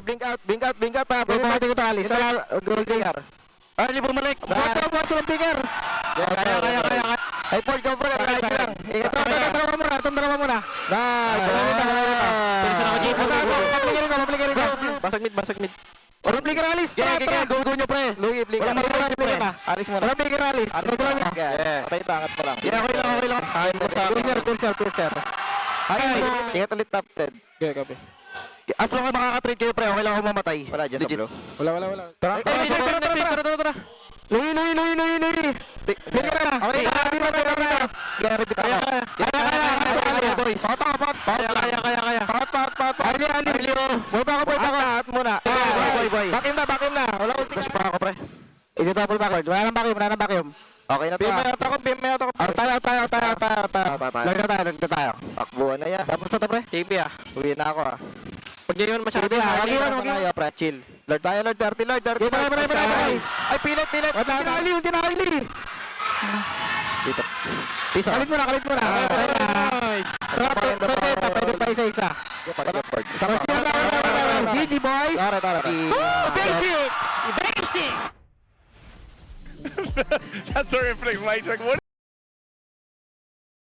blink out pa. Pwede natin ito alis. Gold player. Ay, bumalik. Bukas sila picker. Kaya. Ay, Ford, go for it. Right lang. Ito, dalawa muna. Maplikirin ka. Basag mid. Walang plicker alis. Go nyo, pre. Lugi, plicker. Walang plicker, pre. Alis mo na. Walang plicker alis. Patay ito, angat mo lang. Okay lang. Cruiser. Ay, ingat ulit top 10. Okay, copy. As long as makaka-trade kayo, pre, okay lang ako mamatay. Wala dyan sa blue. Wala. Tara. Lugi. Plicker na. Okay, Gary, Kaya. boys. Kaya. Ali. Boy pa ako. At muna. Boy. Back him na. Wala ulti. Dash pa ako, pre. Ito double backward. Wala nang vacuum. Okay na to. PM may auto ko. Tayo. Lagyan tayo. Takbuhan na yan. Tapos na to, pre. TP ah. Uwi na ako ah. Pag ngayon masyado. Wag yun. Pre, chill. Lord tayo, Lord. Dirty. Ay, pilit. Tinakali. Dito. Pisa. Kalit mo na. Nice. Pwede pa isa. GG boys. Tara. Basic. That's our reflex, Mike. What